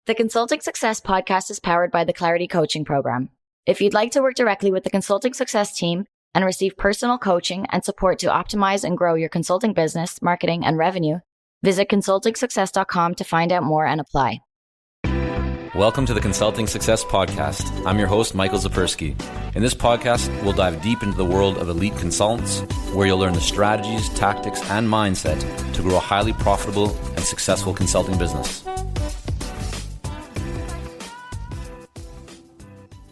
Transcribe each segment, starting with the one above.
The Consulting Success podcast is powered by the Clarity Coaching Program. If you'd like to work directly with the Consulting Success team and receive personal coaching and support to optimize and grow your consulting business, marketing, and revenue, visit consultingsuccess.com to find out more and apply. Welcome to the Consulting Success Podcast. I'm your host, Michael Zapersky. In this podcast, we'll dive deep into the world of elite consultants, where you'll learn the strategies, tactics, and mindset to grow a highly profitable and successful consulting business.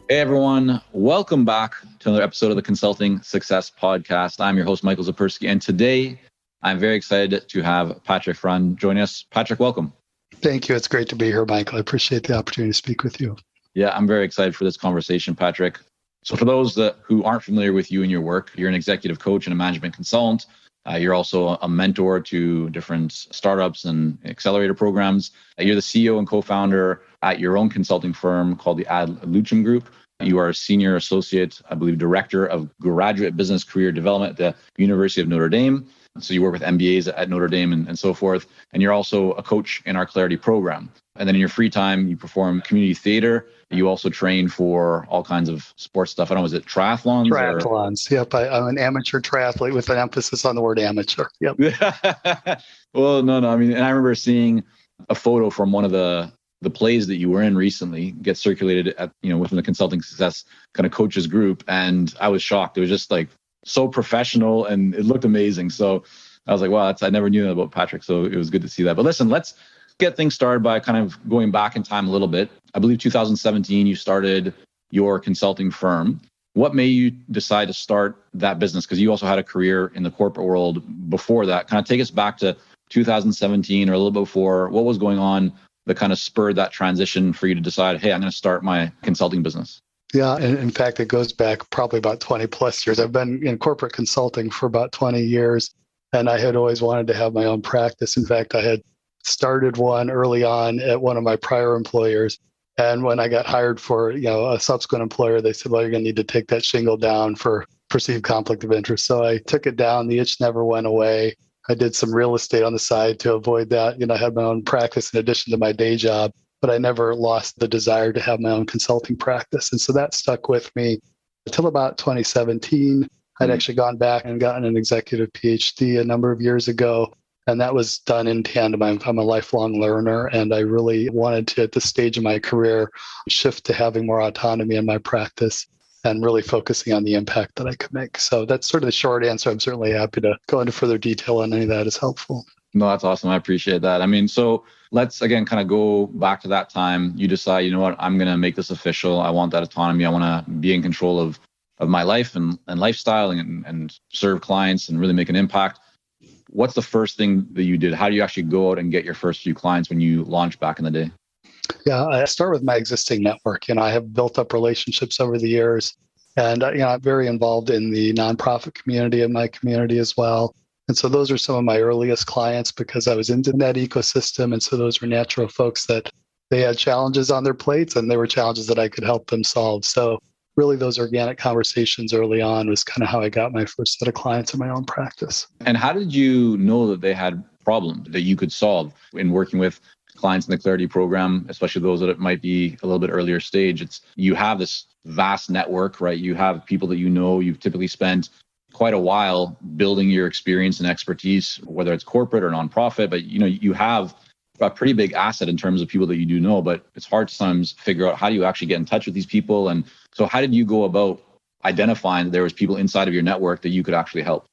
Hey everyone, welcome back to another episode of the Consulting Success Podcast. I'm your host, Michael Zapersky, and today I'm very excited to have Patrick Farran join us. Patrick, welcome. Thank you. It's great to be here, Michael. I appreciate the opportunity to speak with you. Yeah, I'm very excited for this conversation, Patrick. So for those who aren't familiar with you and your work, you're an executive coach and a management consultant. You're also a mentor to different startups and accelerator programs. You're the CEO and co-founder at your own consulting firm called the Ad Lucem Group. You are a senior associate, I believe, director of graduate business career development at the University of Notre Dame. So you work with MBAs at Notre Dame and so forth. And you're also a coach in our Clarity program. And then in your free time, you perform community theater. You also train for all kinds of sports stuff. I don't know, is it triathlons? Triathlons. Yep. I'm an amateur triathlete with an emphasis on the word amateur. Yep. Well, no. I mean, and I remember seeing a photo from one of the plays that you were in recently get circulated at, within the Consulting Success kind of coaches group. And I was shocked. It was just like so professional and it looked amazing. So I was like, wow, I never knew that about Patrick. So it was good to see that. But listen, let's get things started by kind of going back in time a little bit. I believe 2017, you started your consulting firm. What made you decide to start that business? Because you also had a career in the corporate world before that. Kind of take us back to 2017 or a little bit before. What was going on that kind of spurred that transition for you to decide, hey, I'm going to start my consulting business? Yeah. And in fact, it goes back probably about 20 plus years. I've been in corporate consulting for about 20 years, and I had always wanted to have my own practice. In fact, I had started one early on at one of my prior employers. And when I got hired for, a subsequent employer, they said, well, you're going to need to take that shingle down for perceived conflict of interest. So I took it down. The itch never went away. I did some real estate on the side to avoid that. I had my own practice in addition to my day job, but I never lost the desire to have my own consulting practice. And so that stuck with me until about 2017. I'd actually gone back and gotten an executive PhD a number of years ago. And that was done in tandem. I'm a lifelong learner, and I really wanted to, at this stage of my career, shift to having more autonomy in my practice and really focusing on the impact that I could make. So that's sort of the short answer. I'm certainly happy to go into further detail on any of that is helpful. No, that's awesome. I appreciate that. I mean, so let's again kind of go back to that time. You decide, you know what, I'm going to make this official. I want that autonomy. I want to be in control of my life and lifestyle and serve clients and really make an impact. What's the first thing that you did? How do you actually go out and get your first few clients when you launched back in the day? Yeah, I start with my existing network. I have built up relationships over the years, and I'm very involved in the nonprofit community and my community as well. And so those are some of my earliest clients because I was into that ecosystem. And so those were natural folks that they had challenges on their plates, and they were challenges that I could help them solve. So really those organic conversations early on was kind of how I got my first set of clients in my own practice. And how did you know that they had problems that you could solve in working with clients in the Clarity program, especially those that it might be a little bit earlier stage? You have this vast network, right? You have people that you've typically spent quite a while building your experience and expertise, whether it's corporate or nonprofit, but you have a pretty big asset in terms of people that you do know, but it's hard to sometimes figure out how do you actually get in touch with these people. And so how did you go about identifying that there was people inside of your network that you could actually help?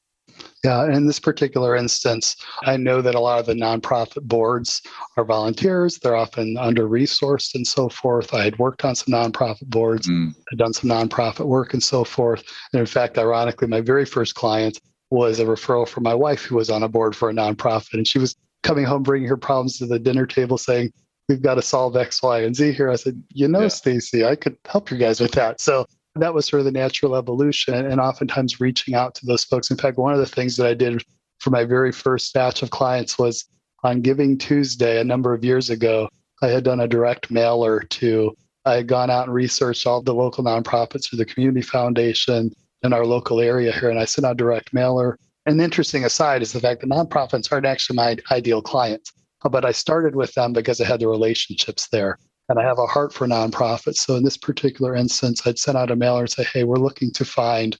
Yeah, in this particular instance, I know that a lot of the nonprofit boards are volunteers. They're often under-resourced and so forth. I had worked on some nonprofit boards, had done some nonprofit work and so forth. And in fact, ironically, my very first client was a referral from my wife who was on a board for a nonprofit. And she was coming home, bringing her problems to the dinner table saying, we've got to solve X, Y, and Z here. I said, Stacey, I could help you guys with that. So that was sort of the natural evolution and oftentimes reaching out to those folks. In fact, one of the things that I did for my very first batch of clients was on Giving Tuesday a number of years ago, I had done a direct mailer I had gone out and researched all the local nonprofits through the community foundation in our local area here. And I sent out a direct mailer. And the interesting aside is the fact that nonprofits aren't actually my ideal clients, but I started with them because I had the relationships there. and I have a heart for nonprofits. So in this particular instance, I'd send out a mailer and say, hey, we're looking to find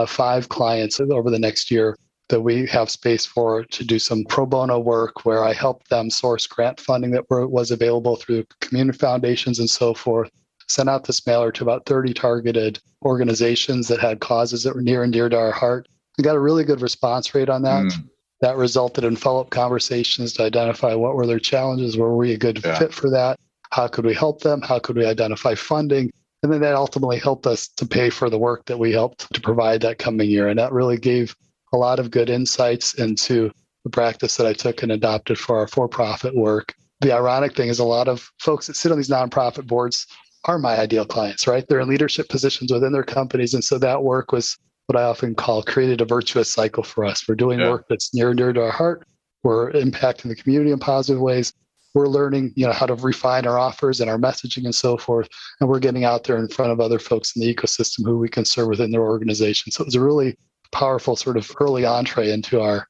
5 clients over the next year that we have space for to do some pro bono work where I helped them source grant funding that was available through community foundations and so forth. Sent out this mailer to about 30 targeted organizations that had causes that were near and dear to our heart. We got a really good response rate on that. That resulted in follow-up conversations to identify what were their challenges, were we a good fit for that, how could we help them, how could we identify funding, and then that ultimately helped us to pay for the work that we helped to provide that coming year. And that really gave a lot of good insights into the practice that I took and adopted for our for-profit work. The ironic thing is a lot of folks that sit on these nonprofit boards are my ideal clients, right? They're in leadership positions within their companies. And so that work was what I often call created a virtuous cycle for us. We're doing work that's near and dear to our heart. We're impacting the community in positive ways. We're learning, how to refine our offers and our messaging and so forth. And we're getting out there in front of other folks in the ecosystem who we can serve within their organization. So it was a really powerful sort of early entree into our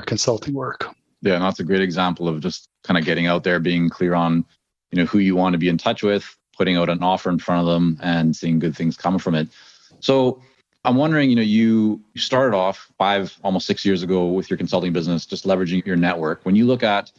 consulting work. Yeah, and that's a great example of just kind of getting out there, being clear on, who you want to be in touch with, putting out an offer in front of them and seeing good things come from it. So I'm wondering, you started off 5, almost 6 years ago with your consulting business, just leveraging your network. When you look at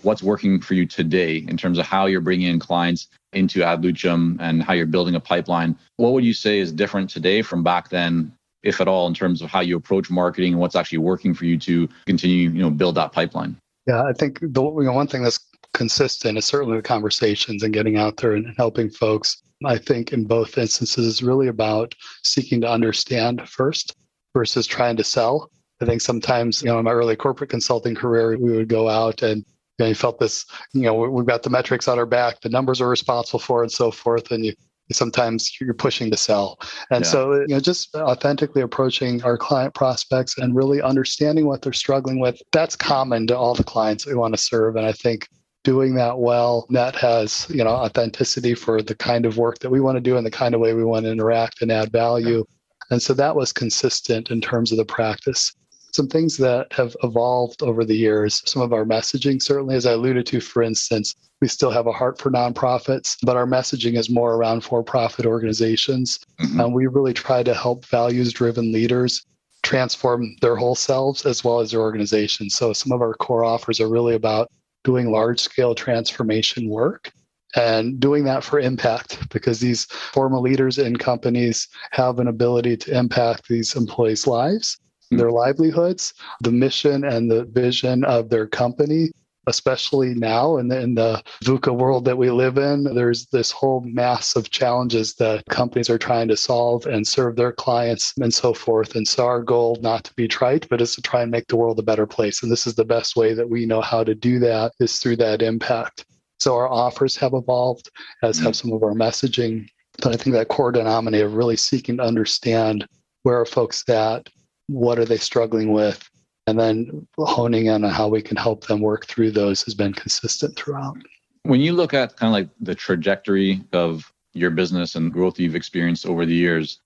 what's working for you today in terms of how you're bringing in clients into Ad Lucem and how you're building a pipeline, what would you say is different today from back then, if at all, in terms of how you approach marketing and what's actually working for you to continue, build that pipeline? Yeah, I think the one thing that's consistent is certainly the conversations and getting out there and helping folks. I think in both instances is really about seeking to understand first versus trying to sell. I think sometimes, in my early corporate consulting career, we would go out and you felt this, we've got the metrics on our back, the numbers are responsible for and so forth. And sometimes you're pushing to sell. And so, just authentically approaching our client prospects and really understanding what they're struggling with, that's common to all the clients that we want to serve. And I think doing that well, that has, authenticity for the kind of work that we want to do and the kind of way we want to interact and add value. And so that was consistent in terms of the practice. Some things that have evolved over the years, some of our messaging, certainly, as I alluded to, for instance, we still have a heart for nonprofits, but our messaging is more around for-profit organizations. And we really try to help values-driven leaders transform their whole selves as well as their organizations. So some of our core offers are really about doing large-scale transformation work and doing that for impact, because these former leaders in companies have an ability to impact these employees' lives, their livelihoods, the mission and the vision of their company, especially now in the VUCA world that we live in. There's this whole mass of challenges that companies are trying to solve and serve their clients and so forth. And so our goal, not to be trite, but is to try and make the world a better place. And this is the best way that we know how to do that, is through that impact. So our offers have evolved, as have some of our messaging. But I think that core denominator of really seeking to understand where are folks at, what are they struggling with, and then honing in on how we can help them work through those has been consistent throughout. When you look at kind of like the trajectory of your business and growth you've experienced over the years,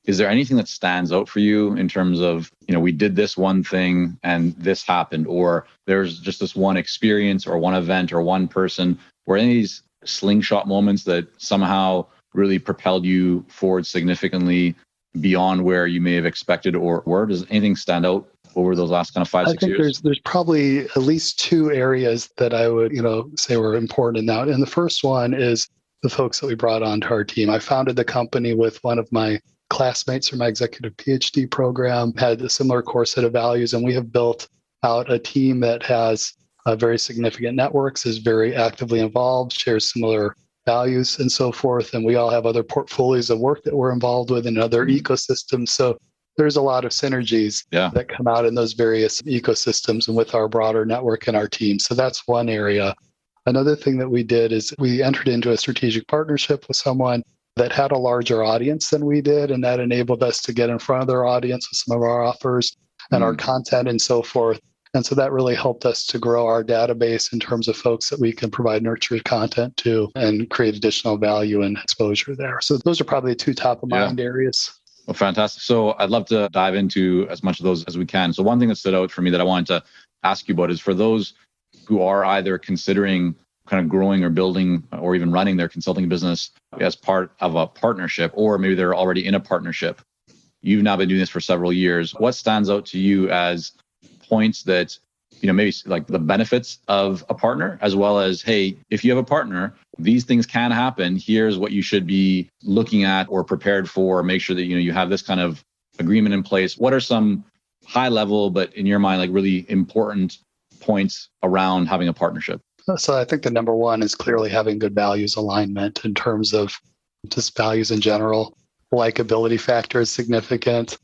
is there anything that stands out for you in terms of, we did this one thing and this happened, or there's just this one experience or one event or one person, or any of these slingshot moments that somehow really propelled you forward significantly beyond where you may have expected or were? Does anything stand out over those last kind of 5-6 years? I think there's probably at least 2 areas that I would, say were important in that. And the first one is the folks that we brought onto our team. I founded the company with one of my classmates from my executive PhD program, had a similar core set of values, and we have built out a team that has very significant networks, is very actively involved, shares similar values and so forth. And we all have other portfolios of work that we're involved with in other ecosystems. So there's a lot of synergies that come out in those various ecosystems and with our broader network and our team. So that's one area. Another thing that we did is we entered into a strategic partnership with someone that had a larger audience than we did. And that enabled us to get in front of their audience with some of our offers and our content and so forth. And so that really helped us to grow our database in terms of folks that we can provide nurtured content to and create additional value and exposure there. So those are probably 2 top of mind areas. Well, fantastic. So I'd love to dive into as much of those as we can. So one thing that stood out for me that I wanted to ask you about is for those who are either considering kind of growing or building or even running their consulting business as part of a partnership, or maybe they're already in a partnership. You've now been doing this for several years. What stands out to you as points that, maybe like the benefits of a partner, as well as, hey, if you have a partner, these things can happen. Here's what you should be looking at or prepared for. Make sure that, you have this kind of agreement in place. What are some high level, but in your mind, like really important points around having a partnership? So I think the number one is clearly having good values alignment in terms of just values in general. Likability factor is significant.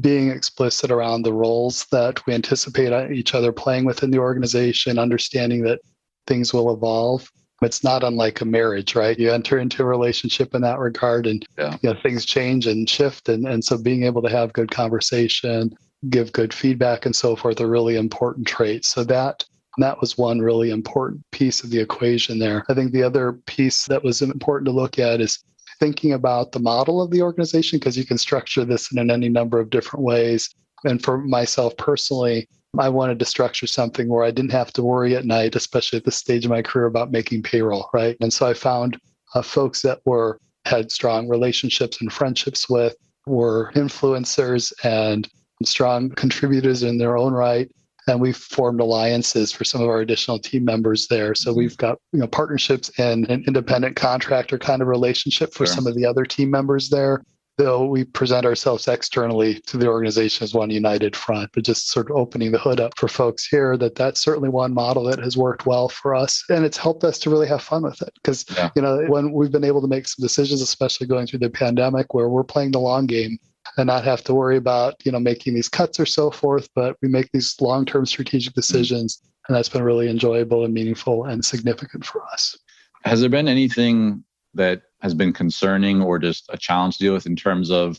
Being explicit around the roles that we anticipate each other playing within the organization, understanding that things will evolve. It's not unlike a marriage, right? You enter into a relationship in that regard and things change and shift. And so being able to have good conversation, give good feedback and so forth are really important traits. So that was one really important piece of the equation there. I think the other piece that was important to look at is thinking about the model of the organization, because you can structure this in any number of different ways. And for myself personally, I wanted to structure something where I didn't have to worry at night, especially at this stage of my career, about making payroll, right? And so I found folks that had strong relationships and friendships with, were influencers and strong contributors in their own right. And we've formed alliances for some of our additional team members there. So we've got partnerships and an independent contractor kind of relationship for some of the other team members there, though we present ourselves externally to the organization as one united front, but just sort of opening the hood up for folks here that's certainly one model that has worked well for us. And it's helped us to really have fun with it because, when we've been able to make some decisions, especially going through the pandemic, where we're playing the long game and not have to worry about, making these cuts or so forth, but we make these long-term strategic decisions. And that's been really enjoyable and meaningful and significant for us. Has there been anything that has been concerning or just a challenge to deal with in terms of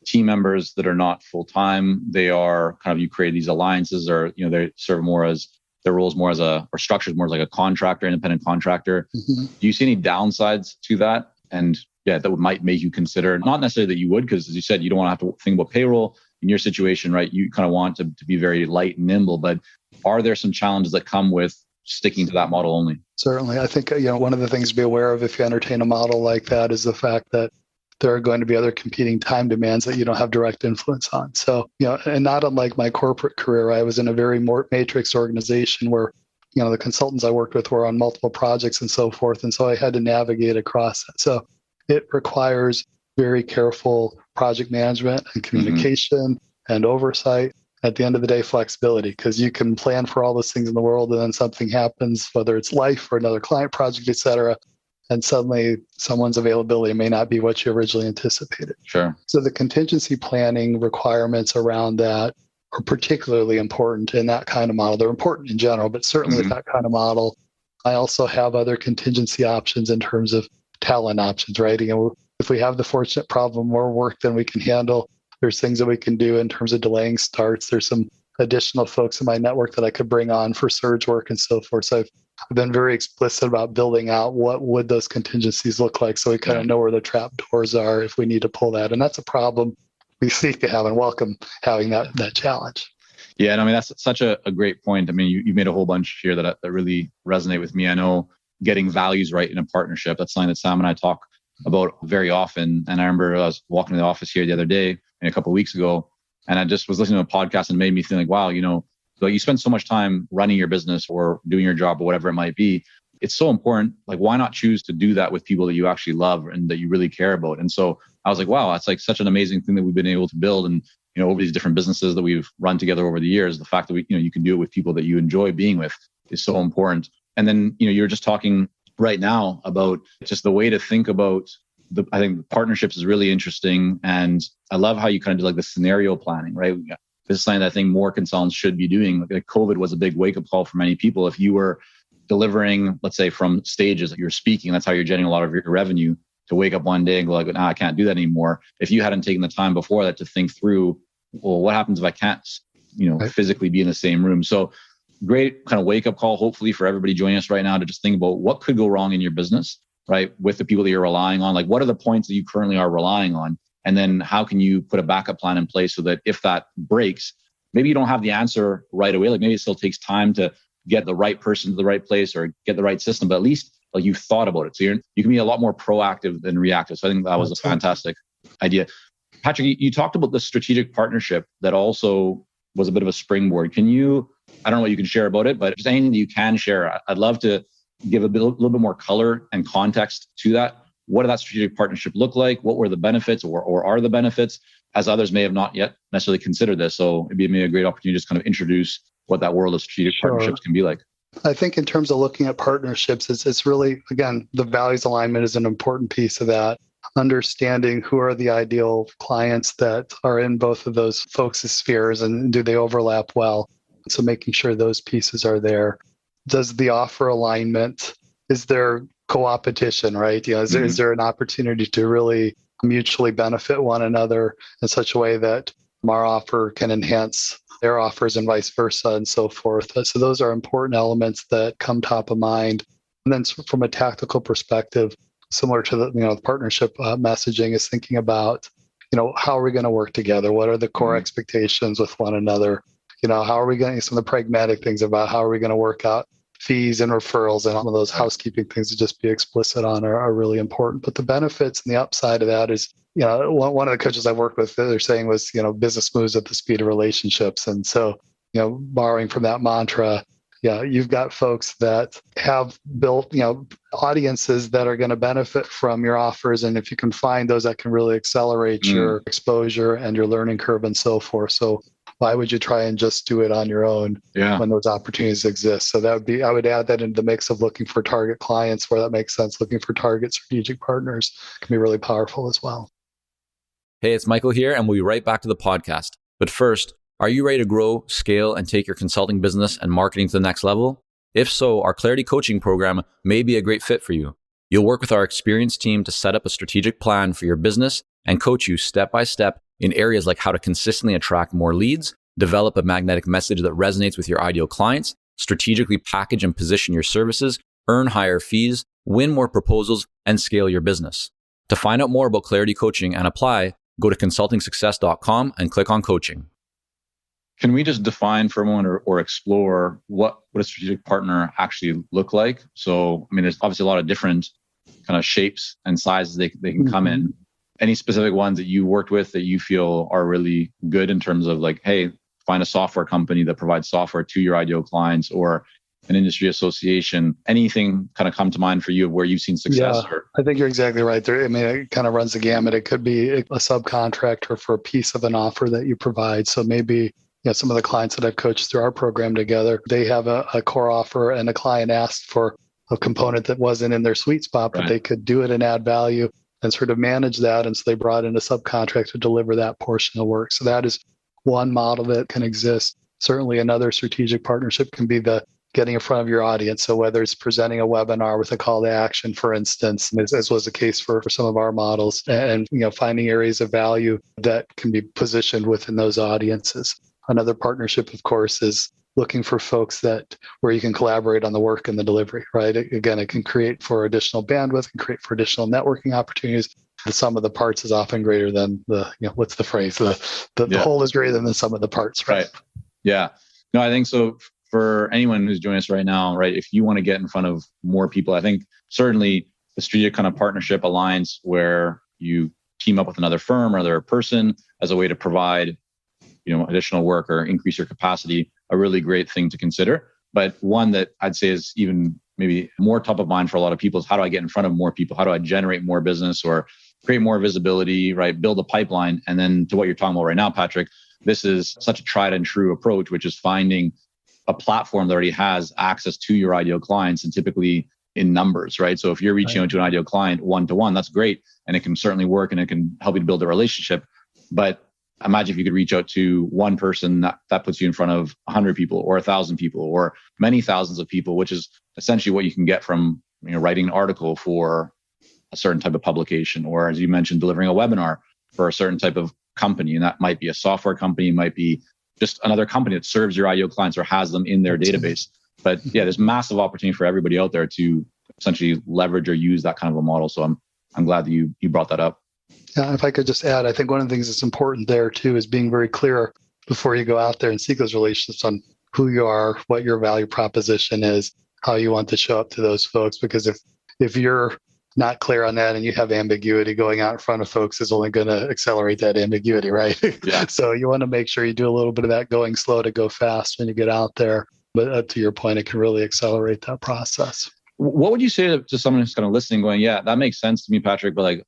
team members that are not full-time? They are kind of, you create these alliances, or, they serve more as their roles more as or structures more as like a contractor, independent contractor. Mm-hmm. Do you see any downsides to that? And that might make you consider, not necessarily that you would, because as you said, you don't want to have to think about payroll in your situation, right? You kind of want to be very light and nimble, but are there some challenges that come with sticking to that model only? Certainly. I think, one of the things to be aware of if you entertain a model like that is the fact that there are going to be other competing time demands that you don't have direct influence on. So, and not unlike my corporate career, I was in a very matrix organization where, the consultants I worked with were on multiple projects and so forth. And so I had to navigate across it. So it requires very careful project management and communication and oversight. At the end of the day, flexibility, because you can plan for all those things in the world and then something happens, whether it's life or another client project, et cetera, and suddenly someone's availability may not be what you originally anticipated. Sure. So the contingency planning requirements around that are particularly important in that kind of model. They're important in general, but certainly with that kind of model, I also have other contingency options in terms of talent options, right? If we have the fortunate problem, more work than we can handle, there's things that we can do in terms of delaying starts. There's some additional folks in my network that I could bring on for surge work and so forth. So I've been very explicit about building out what would those contingencies look like, so we kind of know where the trap doors are if we need to pull that. And that's a problem we seek to have and welcome having that challenge. Yeah, and I mean, that's such a great point. I mean, you made a whole bunch here that really resonate with me. I know getting values right in a partnership, that's something that Sam and I talk about very often. And I remember I was walking to the office here the other day, a couple of weeks ago, and I just was listening to a podcast and it made me feel like, wow, like you spend so much time running your business or doing your job or whatever it might be. It's so important. Like, why not choose to do that with people that you actually love and that you really care about? And so I was like, wow, that's like such an amazing thing that we've been able to build. And, over these different businesses that we've run together over the years, the fact that you can do it with people that you enjoy being with is so important. And then, you're just talking right now about just the way to think about I think partnerships is really interesting. And I love how you kind of do like the scenario planning, right? This is something that I think more consultants should be doing. Like COVID was a big wake up call for many people. If you were delivering, let's say from stages, you're speaking, that's how you're generating a lot of your revenue, to wake up one day and go like, I can't do that anymore. If you hadn't taken the time before that to think through, well, what happens if I can't, physically be in the same room? So great kind of wake up call, hopefully for everybody joining us right now, to just think about what could go wrong in your business, right? With the people that you're relying on, like what are the points that you currently are relying on? And then how can you put a backup plan in place so that if that breaks, maybe you don't have the answer right away. Like maybe it still takes time to get the right person to the right place or get the right system, but at least like you've thought about it. So you can be a lot more proactive than reactive. So I think that was a fantastic idea. Patrick, you talked about the strategic partnership that also was a bit of a springboard. I don't know what you can share about it, but just anything that you can share, I'd love to give little bit more color and context to that. What did that strategic partnership look like? What were the benefits or are the benefits, as others may have not yet necessarily considered this? So it'd be maybe a great opportunity to just kind of introduce what that world of strategic partnerships can be like. I think in terms of looking at partnerships, it's really, again, the values alignment is an important piece of that. Understanding who are the ideal clients that are in both of those folks' spheres and do they overlap well. So making sure those pieces are there. Does the offer alignment, is there co-opetition, right? Is there an opportunity to really mutually benefit one another in such a way that our offer can enhance their offers and vice versa and so forth? So those are important elements that come top of mind. And then from a tactical perspective, similar to the partnership messaging, is thinking about, how are we going to work together? What are the core expectations with one another? How are we going to, some of the pragmatic things about how are we going to work out fees and referrals and all of those housekeeping things to just be explicit on are really important. But the benefits and the upside of that is, one of the coaches I worked with, they're saying was, business moves at the speed of relationships. And so, borrowing from that mantra, you've got folks that have built, audiences that are going to benefit from your offers. And if you can find those that can really accelerate your exposure and your learning curve and so forth. So why would you try and just do it on your own when those opportunities exist? So I would add that into the mix of looking for target clients where that makes sense. Looking for target strategic partners can be really powerful as well. Hey, it's Michael here, and we'll be right back to the podcast. But first, are you ready to grow, scale, and take your consulting business and marketing to the next level? If so, our Clarity Coaching program may be a great fit for you. You'll work with our experienced team to set up a strategic plan for your business and coach you step by step in areas like how to consistently attract more leads, develop a magnetic message that resonates with your ideal clients, strategically package and position your services, earn higher fees, win more proposals, and scale your business. To find out more about Clarity Coaching and apply, go to consultingsuccess.com and click on coaching. Can we just define for a moment or explore what a strategic partner actually look like? So, there's obviously a lot of different kind of shapes and sizes they can come in. Any specific ones that you worked with that you feel are really good in terms of like, hey, find a software company that provides software to your ideal clients, or an industry association? Anything kind of come to mind for you of where you've seen success? Yeah, I think you're exactly right there. It kind of runs the gamut. It could be a subcontractor for a piece of an offer that you provide. So maybe some of the clients that I've coached through our program together, they have a core offer and a client asked for a component that wasn't in their sweet spot, but they could do it and add value and sort of manage that. And so they brought in a subcontract to deliver that portion of work. So that is one model that can exist. Certainly another strategic partnership can be the getting in front of your audience. So whether it's presenting a webinar with a call to action, for instance, as was the case for some of our models, and finding areas of value that can be positioned within those audiences. Another partnership, of course, is looking for folks where you can collaborate on the work and the delivery, right? Again, it can create for additional bandwidth, can create for additional networking opportunities. The sum of the parts is often greater than what's the phrase? The whole is greater than the sum of the parts, right? Yeah. No, I think so. For anyone who's joining us right now, right, if you want to get in front of more people, I think certainly the strategic kind of partnership alliance where you team up with another firm or another person as a way to provide additional work or increase your capacity, a really great thing to consider. But one that I'd say is even maybe more top of mind for a lot of people is how do I get in front of more people? How do I generate more business or create more visibility, right? Build a pipeline. And then to what you're talking about right now, Patrick, this is such a tried and true approach, which is finding a platform that already has access to your ideal clients and typically in numbers, right? So if you're reaching out to an ideal client one-to-one, that's great. And it can certainly work and it can help you to build a relationship. But imagine if you could reach out to one person that puts you in front of 100 people or 1,000 people or many thousands of people, which is essentially what you can get from writing an article for a certain type of publication, or as you mentioned, delivering a webinar for a certain type of company. And that might be a software company, might be just another company that serves your ideal clients or has them in their database. But yeah, there's massive opportunity for everybody out there to essentially leverage or use that kind of a model. So I'm glad that you brought that up. Yeah, if I could just add, I think one of the things that's important there too is being very clear before you go out there and seek those relationships on who you are, what your value proposition is, how you want to show up to those folks. Because if you're not clear on that and you have ambiguity, going out in front of folks is only going to accelerate that ambiguity, right? Yeah. So you want to make sure you do a little bit of that going slow to go fast when you get out there. But to your point, it can really accelerate that process. What would you say to someone who's kind of listening going, yeah, that makes sense to me, Patrick, but like,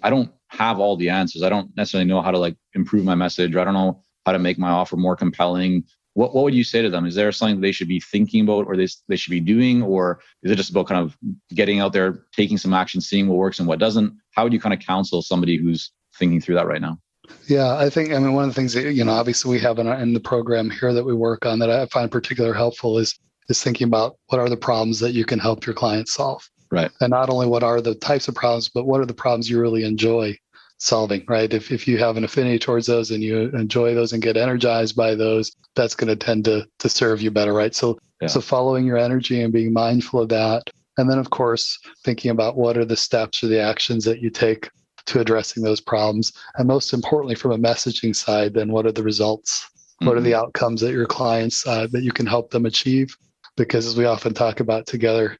I don't have all the answers. I don't necessarily know how to like improve my message, or I don't know how to make my offer more compelling. What would you say to them? Is there something they should be thinking about, or they should be doing, or is it just about kind of getting out there, taking some action, seeing what works and what doesn't? How would you kind of counsel somebody who's thinking through that right now? Yeah, I mean, one of the things that, obviously we have in the program here that we work on that I find particularly helpful is thinking about what are the problems that you can help your clients solve. Right. And not only what are the types of problems, but what are the problems you really enjoy solving, right? If you have an affinity towards those and you enjoy those and get energized by those, that's going to tend to serve you better, right? So following your energy and being mindful of that. And then, of course, thinking about what are the steps or the actions that you take to addressing those problems. And most importantly, from a messaging side, then what are the results? Mm-hmm. What are the outcomes that your clients, that you can help them achieve? Because as we often talk about together,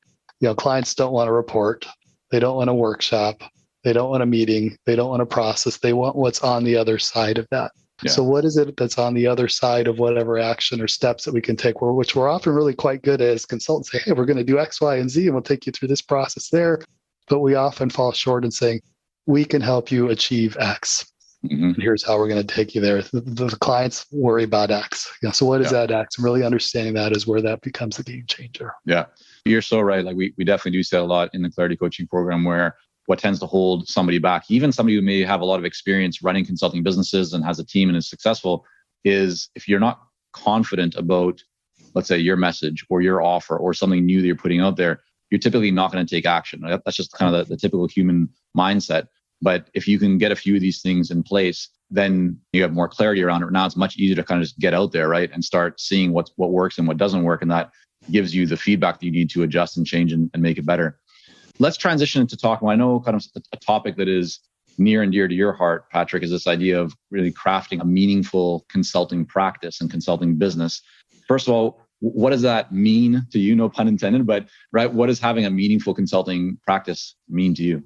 clients don't want a report. They don't want a workshop. They don't want a meeting. They don't want a process. They want what's on the other side of that. Yeah. So what is it that's on the other side of whatever action or steps that we can take, which we're often really quite good at as consultants, say, hey, we're going to do X, Y, and Z, and we'll take you through this process there. But we often fall short in saying, we can help you achieve X. Mm-hmm. And here's how we're going to take you there. The clients worry about X. So what is that X? And really understanding that is where that becomes the game changer. Yeah, you're so right. Like we definitely do say a lot in the Clarity Coaching program where what tends to hold somebody back, even somebody who may have a lot of experience running consulting businesses and has a team and is successful, is if you're not confident about, let's say, your message or your offer or something new that you're putting out there, you're typically not going to take action. That's just kind of the typical human mindset. But if you can get a few of these things in place, then you have more clarity around it. Now it's much easier to kind of just get out there, right? And start seeing what works and what doesn't work. And that gives you the feedback that you need to adjust and change and make it better. Let's transition into talking. I know kind of a topic that is near and dear to your heart, Patrick, is this idea of really crafting a meaningful consulting practice and consulting business. First of all, what does that mean to you? No pun intended, but right, what does having a meaningful consulting practice mean to you?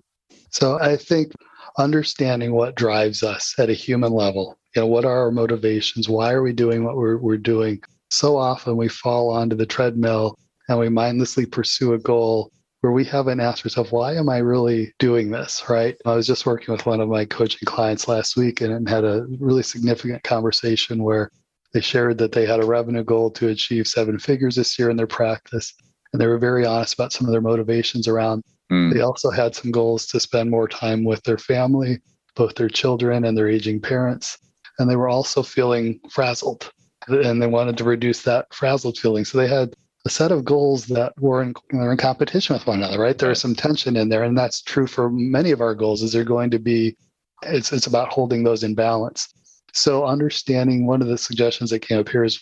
So I think understanding what drives us at a human level, what are our motivations? Why are we doing what we're doing? So often we fall onto the treadmill and we mindlessly pursue a goal where we haven't asked ourselves, why am I really doing this, right? I was just working with one of my coaching clients last week and had a really significant conversation where they shared that they had a revenue goal to achieve 7 figures this year in their practice. And they were very honest about some of their motivations around. They also had some goals to spend more time with their family, both their children and their aging parents. And they were also feeling frazzled and they wanted to reduce that frazzled feeling. So they had a set of goals that were in competition with one another, right? There is some tension in there. And that's true for many of our goals is they're going to be, it's about holding those in balance. So understanding one of the suggestions that came up here is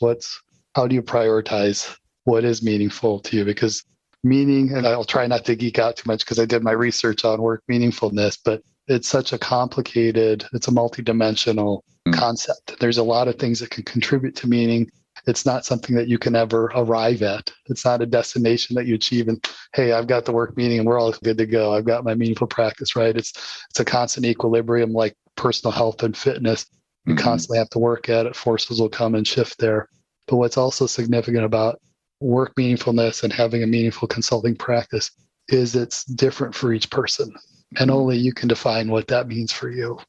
how do you prioritize what is meaningful to you? Because meaning, and I'll try not to geek out too much because I did my research on work meaningfulness, but it's such a complicated, it's a multidimensional concept. There's a lot of things that can contribute to meaning. It's not something that you can ever arrive at. It's not a destination that you achieve and, hey, I've got the work meaning and we're all good to go. I've got my meaningful practice, right? It's a constant equilibrium like personal health and fitness. You constantly have to work at it. Forces will come and shift there. But what's also significant about work meaningfulness and having a meaningful consulting practice is it's different for each person. And only you can define what that means for you.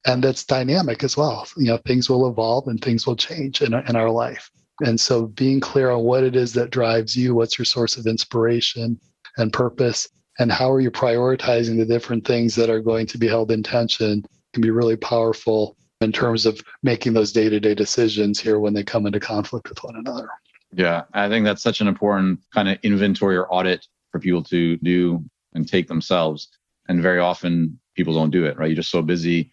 And that's dynamic as well. Things will evolve and things will change in our life. And so being clear on what it is that drives you, what's your source of inspiration and purpose, and how are you prioritizing the different things that are going to be held in tension can be really powerful in terms of making those day-to-day decisions here when they come into conflict with one another. Yeah, I think that's such an important kind of inventory or audit for people to do and take themselves. And very often people don't do it, right? You're just so busy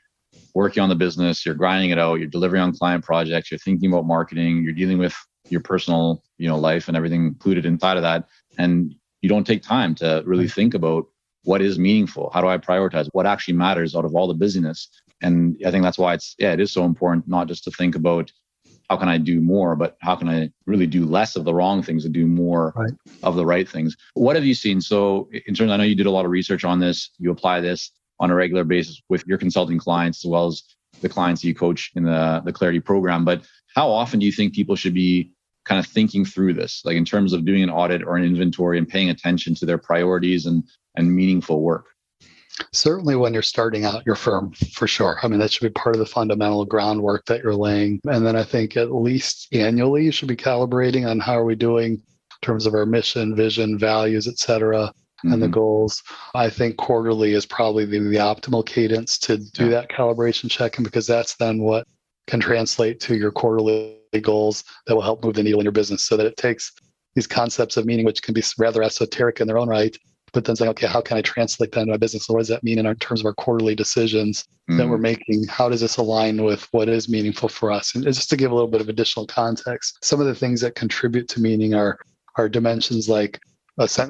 working on the business, you're grinding it out, you're delivering on client projects, you're thinking about marketing, you're dealing with your personal, life and everything included inside of that. And you don't take time to really think about what is meaningful. How do I prioritize what actually matters out of all the busyness? And I think that's why it is so important, not just to think about how can I do more, but how can I really do less of the wrong things and do more of the right things? What have you seen? So in terms, I know you did a lot of research on this. You apply this on a regular basis with your consulting clients as well as the clients you coach in the Clarity program. But how often do you think people should be kind of thinking through this, like in terms of doing an audit or an inventory and paying attention to their priorities and meaningful work? Certainly when you're starting out your firm, for sure. I mean, that should be part of the fundamental groundwork that you're laying. And then I think at least annually, you should be calibrating on how are we doing in terms of our mission, vision, values, et cetera, and the goals. I think quarterly is probably the optimal cadence to do that calibration checking, because that's then what can translate to your quarterly goals that will help move the needle in your business, so that it takes these concepts of meaning, which can be rather esoteric in their own right, but then saying, okay, how can I translate that into my business? So what does that mean in terms of our quarterly decisions that we're making? How does this align with what is meaningful for us? And just to give a little bit of additional context, some of the things that contribute to meaning are dimensions like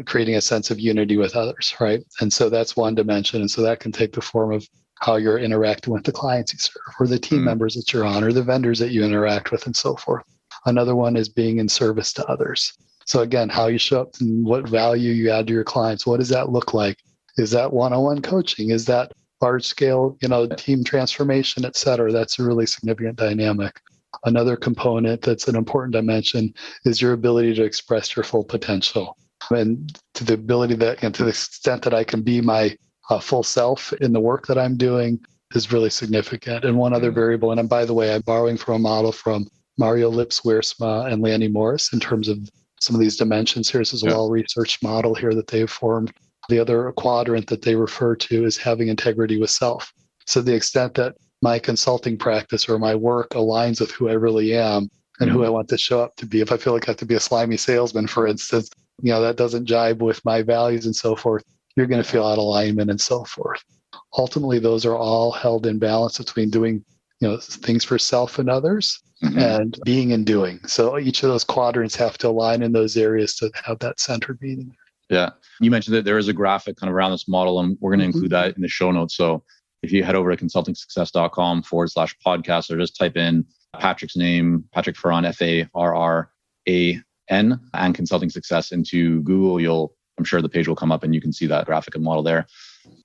creating a sense of unity with others, right? And so that's one dimension. And so that can take the form of how you're interacting with the clients you serve, or the team members that you're on, or the vendors that you interact with, and so forth. Another one is being in service to others. So again, how you show up and what value you add to your clients. What does that look like? Is that one-on-one coaching? Is that large scale, team transformation, et cetera? That's a really significant dynamic. Another component that's an important dimension is your ability to express your full potential. And to the ability that, and to the extent that I can be my full self in the work that I'm doing is really significant. And one other variable, and by the way, I'm borrowing from a model from Mario Lips-Wiersma and Lanny Morris in terms of some of these dimensions here. This is a well-researched model here that they've formed. The other quadrant that they refer to is having integrity with self. So the extent that my consulting practice or my work aligns with who I really am and who I want to show up to be. If I feel like I have to be a slimy salesman, for instance, that doesn't jibe with my values and so forth, you're going to feel out of alignment and so forth. Ultimately, those are all held in balance between doing things for self and others and being and doing. So each of those quadrants have to align in those areas to have that centered meaning. Yeah. You mentioned that there is a graphic kind of around this model, and we're going to include that in the show notes. So if you head over to consultingsuccess.com/podcast, or just type in Patrick's name, Patrick Farran, Farran, and Consulting Success into Google, I'm sure the page will come up and you can see that graphic and model there.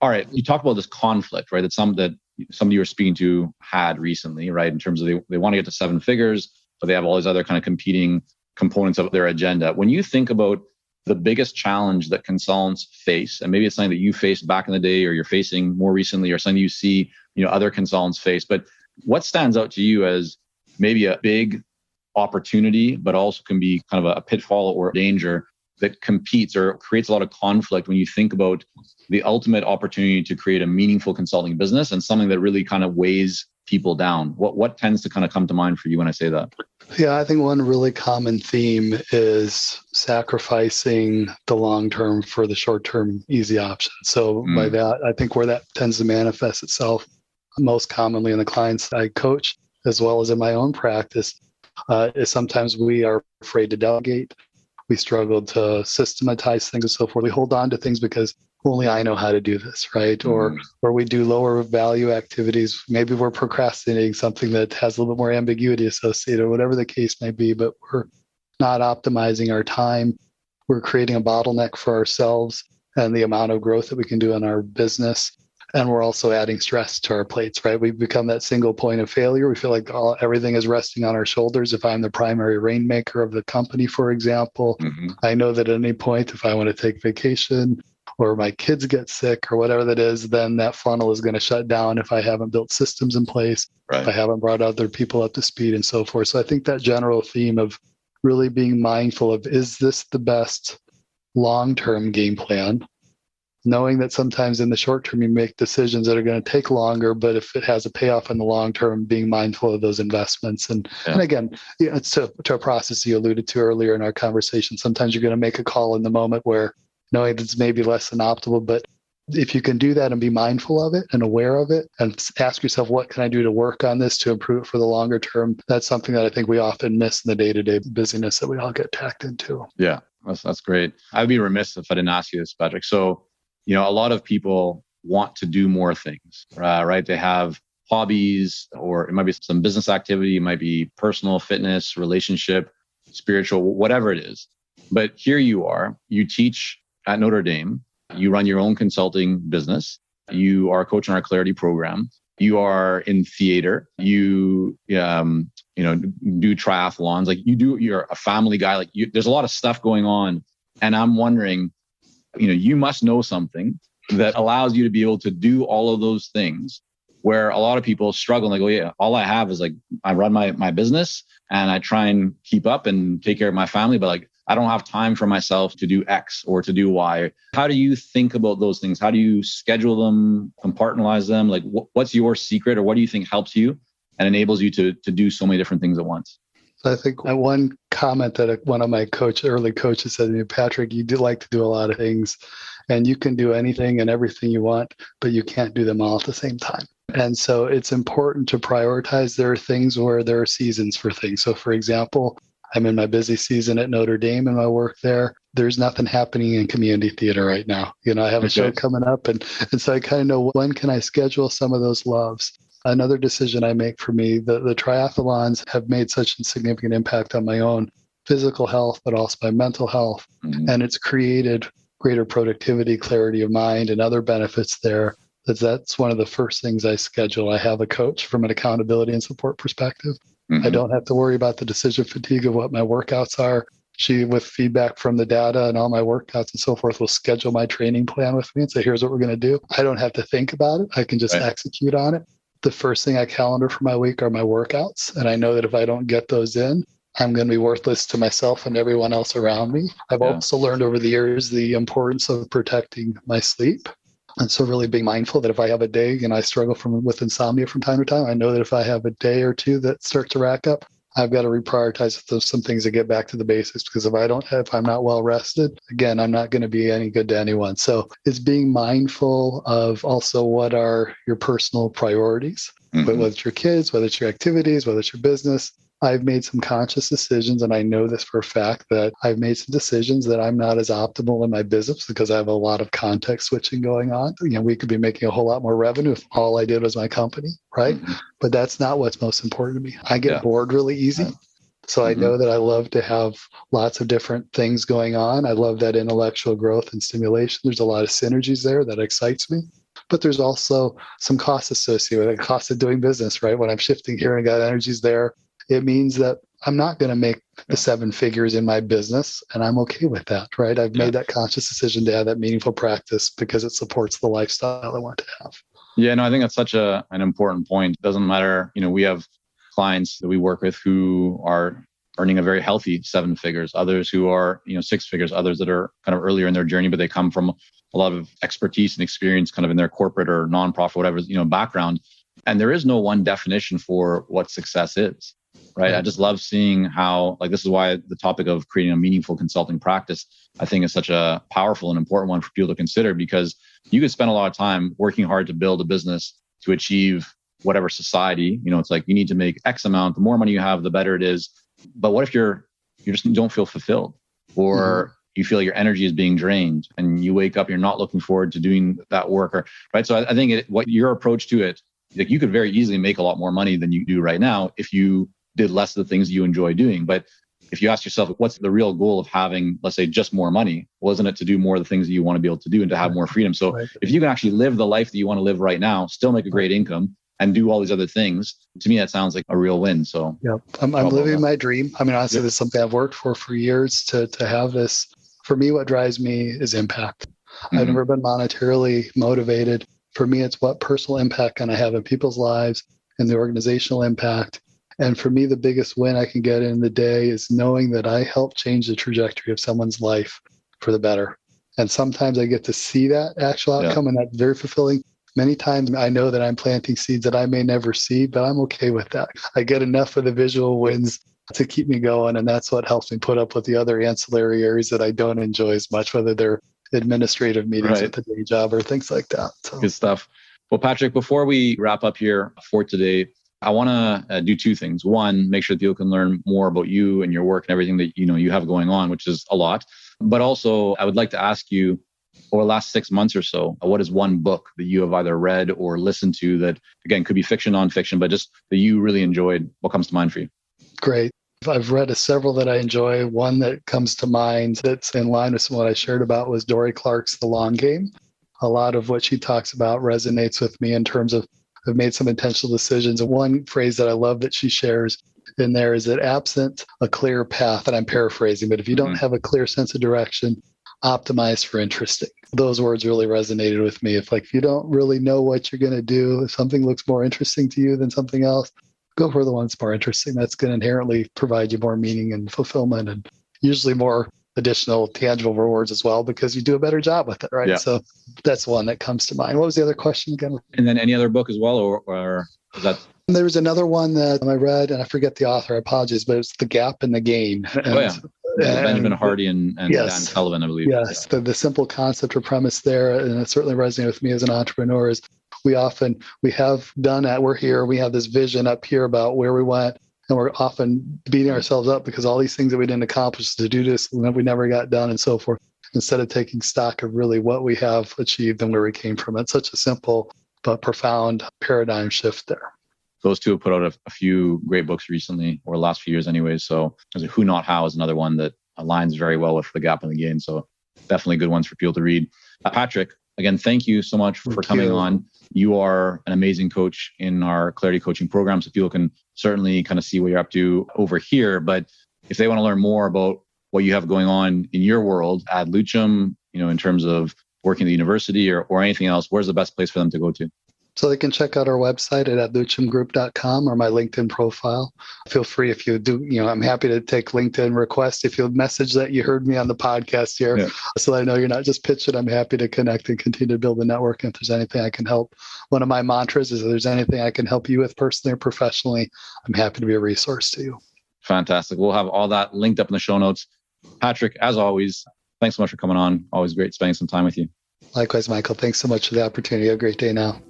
All right. You talked about this conflict, right? That somebody you were speaking to had recently, right? In terms of they want to get to 7 figures, but they have all these other kind of competing components of their agenda. When you think about the biggest challenge that consultants face, and maybe it's something that you faced back in the day or you're facing more recently, or something you see, other consultants face, but what stands out to you as maybe a big opportunity, but also can be kind of a pitfall or danger that competes or creates a lot of conflict when you think about the ultimate opportunity to create a meaningful consulting business and something that really kind of weighs people down? What tends to kind of come to mind for you when I say that? Yeah, I think one really common theme is sacrificing the long-term for the short-term easy option. So by that, I think where that tends to manifest itself most commonly in the clients I coach, as well as in my own practice, is sometimes we are afraid to delegate. We struggle to systematize things and so forth. We hold on to things because only I know how to do this, right? Or we do lower value activities. Maybe we're procrastinating something that has a little bit more ambiguity associated, or whatever the case may be, but we're not optimizing our time. We're creating a bottleneck for ourselves and the amount of growth that we can do in our business. And we're also adding stress to our plates, right? We've become that single point of failure. We feel like everything is resting on our shoulders. If I'm the primary rainmaker of the company, for example, I know that at any point, if I want to take vacation or my kids get sick or whatever that is, then that funnel is going to shut down if I haven't built systems in place, if I haven't brought other people up to speed and so forth. So I think that general theme of really being mindful of, is this the best long-term game plan? Knowing that sometimes in the short term, you make decisions that are going to take longer, but if it has a payoff in the long term, being mindful of those investments. And again, it's to a process you alluded to earlier in our conversation. Sometimes you're going to make a call in the moment where knowing it's maybe less than optimal, but if you can do that and be mindful of it and aware of it and ask yourself, what can I do to work on this to improve it for the longer term? That's something that I think we often miss in the day-to-day busyness that we all get tacked into. Yeah, that's great. I'd be remiss if I didn't ask you this, Patrick. So, a lot of people want to do more things, right? They have hobbies, or it might be some business activity. It might be personal fitness, relationship, spiritual, whatever it is. But here you are, you teach at Notre Dame, you run your own consulting business, you are a coach in our Clarity program, you are in theater, you do triathlons, like you're a family guy, like there's a lot of stuff going on. And I'm wondering, you must know something that allows you to be able to do all of those things, where a lot of people struggle and they go, yeah, all I have is like, I run my business and I try and keep up and take care of my family, but like, I don't have time for myself to do X or to do Y. How do you think about those things? How do you schedule them, compartmentalize them? Like what's your secret, or what do you think helps you and enables you to do so many different things at once? So I think one comment that one of my early coaches said to me, Patrick, you do like to do a lot of things and you can do anything and everything you want, but you can't do them all at the same time. And so it's important to prioritize. There are things where there are seasons for things. So for example, I'm in my busy season at Notre Dame and my work there. There's nothing happening in community theater right now. I have a show coming up. And so I kind of know when can I schedule some of those loves. Another decision I make for me, the triathlons have made such a significant impact on my own physical health, but also my mental health. Mm-hmm. And it's created greater productivity, clarity of mind, and other benefits there. That's one of the first things I schedule. I have a coach from an accountability and support perspective. Mm-hmm. I don't have to worry about the decision fatigue of what my workouts are. She, with feedback from the data and all my workouts and so forth, will schedule my training plan with me and say, here's what we're going to do. I don't have to think about it. I can just execute on it. The first thing I calendar for my week are my workouts. And I know that if I don't get those in, I'm going to be worthless to myself and everyone else around me. I've also learned over the years the importance of protecting my sleep. And so really being mindful that if I have a day and I struggle with insomnia from time to time, I know that if I have a day or two that start to rack up, I've got to reprioritize some things to get back to the basics, because if I'm not well rested, again, I'm not going to be any good to anyone. So it's being mindful of also what are your personal priorities, whether it's your kids, whether it's your activities, whether it's your business. I've made some conscious decisions, and I know this for a fact that I've made some decisions that I'm not as optimal in my business because I have a lot of context switching going on. We could be making a whole lot more revenue if all I did was my company, right? Mm-hmm. But that's not what's most important to me. I get bored really easy. So I know that I love to have lots of different things going on. I love that intellectual growth and stimulation. There's a lot of synergies there that excites me. But there's also some costs associated with it, cost of doing business, right? When I'm shifting here and got energies there, it means that I'm not going to make the 7 figures in my business, and I'm okay with that, right? I've made that conscious decision to have that meaningful practice because it supports the lifestyle I want to have. Yeah, no, I think that's such an important point. It doesn't matter. We have clients that we work with who are earning a very healthy 7 figures, others who are, 6 figures, others that are kind of earlier in their journey, but they come from a lot of expertise and experience kind of in their corporate or nonprofit, whatever, background. And there is no one definition for what success is. Right. I just love seeing how, this is why the topic of creating a meaningful consulting practice, I think is such a powerful and important one for people to consider, because you could spend a lot of time working hard to build a business to achieve whatever society, it's like you need to make X amount. The more money you have, the better it is. But what if you just don't feel fulfilled, or you feel your energy is being drained and you wake up, you're not looking forward to doing that work, right? So I think what your approach to it, like you could very easily make a lot more money than you do right now if you did less of the things you enjoy doing. But if you ask yourself, what's the real goal of having, let's say, just more money? Wasn't it to do more of the things that you want to be able to do and to have more freedom? So if you can actually live the life that you want to live right now, still make a great income and do all these other things, to me, that sounds like a real win. So I'm living my dream. I mean, honestly, this is something I've worked for years to have this. For me, what drives me is impact. I've never been monetarily motivated. For me, it's what personal impact can I have in people's lives and the organizational impact. And for me, the biggest win I can get in the day is knowing that I help change the trajectory of someone's life for the better. And sometimes I get to see that actual outcome, and that's very fulfilling. Many times I know that I'm planting seeds that I may never see, but I'm okay with that. I get enough of the visual wins to keep me going. And that's what helps me put up with the other ancillary areas that I don't enjoy as much, whether they're administrative meetings at the day job or things like that. So. Good stuff. Well, Patrick, before we wrap up here for today, I want to do 2 things. One, make sure that people can learn more about you and your work and everything that you have going on, which is a lot. But also, I would like to ask you, over the last 6 months or so, what is one book that you have either read or listened to that, again, could be fiction, nonfiction, but just that you really enjoyed? What comes to mind for you? Great. I've read several that I enjoy. One that comes to mind that's in line with what I shared about was Dory Clark's The Long Game. A lot of what she talks about resonates with me in terms of I've made some intentional decisions. And one phrase that I love that she shares in there is that absent a clear path, and I'm paraphrasing, but if you don't have a clear sense of direction, optimize for interesting. Those words really resonated with me. If you don't really know what you're going to do, if something looks more interesting to you than something else, go for the one that's more interesting. That's going to inherently provide you more meaning and fulfillment, and usually more additional tangible rewards as well, because you do a better job with it, right? Yeah. So that's one that comes to mind. What was the other question again? And then any other book as well, or is that? There was another one that I read, and I forget the author, I apologize, but it's The Gap and the Gain. Benjamin Hardy and yes, Dan Sullivan, I believe. Yes, the simple concept or premise there, and it certainly resonated with me as an entrepreneur, is we have done that. We're here, we have this vision up here about where we went, and we're often beating ourselves up because all these things that we didn't accomplish to do this, and we never got done and so forth, instead of taking stock of really what we have achieved and where we came from. It's such a simple but profound paradigm shift there. Those two have put out a few great books recently, or the last few years anyways. So Who Not How is another one that aligns very well with The Gap and the Gain. So definitely good ones for people to read. Patrick, again, thank you so much for coming on. You are an amazing coach in our Clarity Coaching program. So people can certainly kind of see what you're up to over here. But if they want to learn more about what you have going on in your world at Luchum, in terms of working at the university or anything else, where's the best place for them to go to? So they can check out our website at luchumgroup.com or my LinkedIn profile. Feel free, if you do, I'm happy to take LinkedIn requests. If you'll message that you heard me on the podcast here, so that I know you're not just pitching, I'm happy to connect and continue to build a network. And if there's anything I can help, one of my mantras is if there's anything I can help you with personally or professionally, I'm happy to be a resource to you. Fantastic. We'll have all that linked up in the show notes. Patrick, as always, thanks so much for coming on. Always great spending some time with you. Likewise, Michael. Thanks so much for the opportunity. Have a great day now.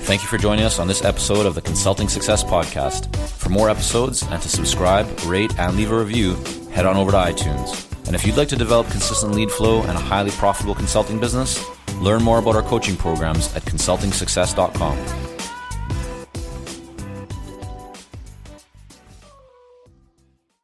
Thank you for joining us on this episode of the Consulting Success Podcast. For more episodes and to subscribe, rate, and leave a review, head on over to iTunes. And if you'd like to develop consistent lead flow and a highly profitable consulting business, learn more about our coaching programs at consultingsuccess.com.